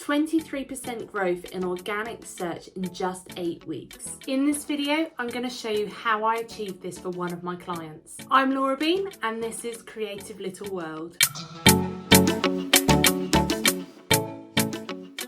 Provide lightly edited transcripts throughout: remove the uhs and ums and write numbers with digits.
23% growth in organic search in just 8 weeks. In this video, I'm going to show you how I achieved this for one of my clients. I'm Laura Bean, and this is Creative Little World.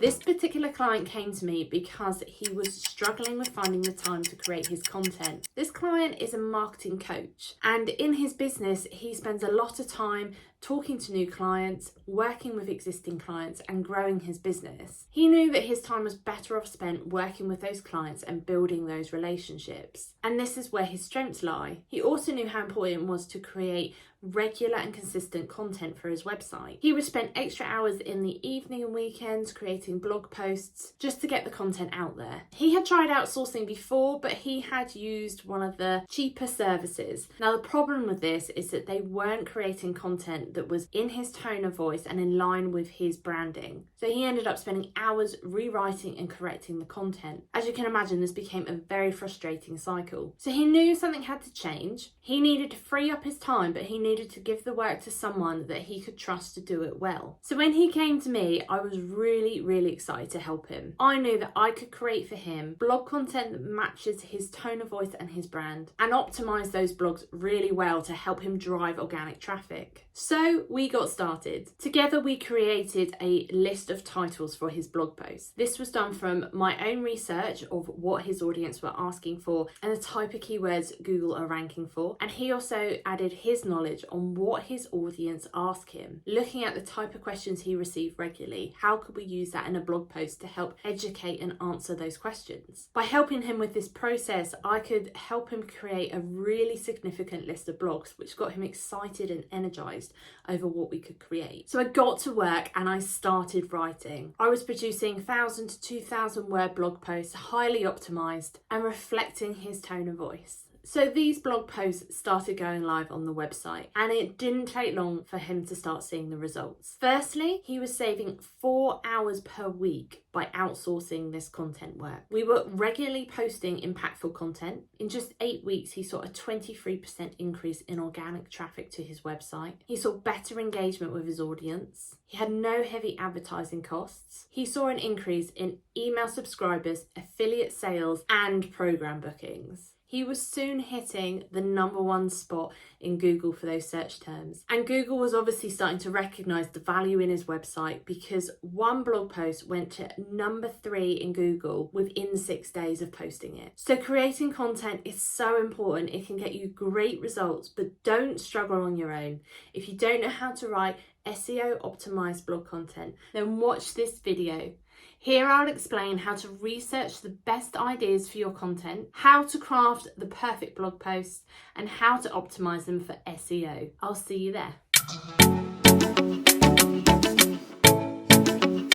This particular client came to me because he was struggling with finding the time to create his content. This client is a marketing coach, and in his business, he spends a lot of time talking to new clients, working with existing clients, and growing his business. He knew that his time was better off spent working with those clients and building those relationships. And this is where his strengths lie. He also knew how important it was to create regular and consistent content for his website. He would spend extra hours in the evening and weekends creating blog posts just to get the content out there. He had tried outsourcing before, but he had used one of the cheaper services. Now, the problem with this is that they weren't creating content that was in his tone of voice and in line with his branding. So he ended up spending hours rewriting and correcting the content. As you can imagine, this became a very frustrating cycle. So he knew something had to change. He needed to free up his time, but he needed to give the work to someone that he could trust to do it well. So when he came to me, I was really excited to help him. I knew that I could create for him blog content that matches his tone of voice and his brand, and optimize those blogs really well to help him drive organic traffic. So we got started. Together we created a list of titles for his blog posts. This was done from my own research of what his audience were asking for and the type of keywords Google are ranking for. And he also added his knowledge on what his audience asked him, looking at the type of questions he received regularly. How could we use that in a blog post to help educate and answer those questions? By helping him with this process, I could help him create a really significant list of blogs, which got him excited and energized over what we could create. So I got to work and I started writing. I was producing 1,000 to 2,000 word blog posts, highly optimized and reflecting his tone of voice. So these blog posts started going live on the website, and it didn't take long for him to start seeing the results. Firstly, he was saving 4 hours per week by outsourcing this content work. We were regularly posting impactful content. In just 8 weeks, he saw a 23% increase in organic traffic to his website. He saw better engagement with his audience. He had no heavy advertising costs. He saw an increase in email subscribers, affiliate sales, and program bookings. He was soon hitting the #1 spot in Google for those search terms. And Google was obviously starting to recognize the value in his website, because one blog post went to #3 in Google within 6 days of posting it. So creating content is so important. It can get you great results, but don't struggle on your own. If you don't know how to write SEO optimized blog content, then watch this video. Here I'll explain how to research the best ideas for your content, how to craft the perfect blog posts, and how to optimize them for SEO. I'll see you there.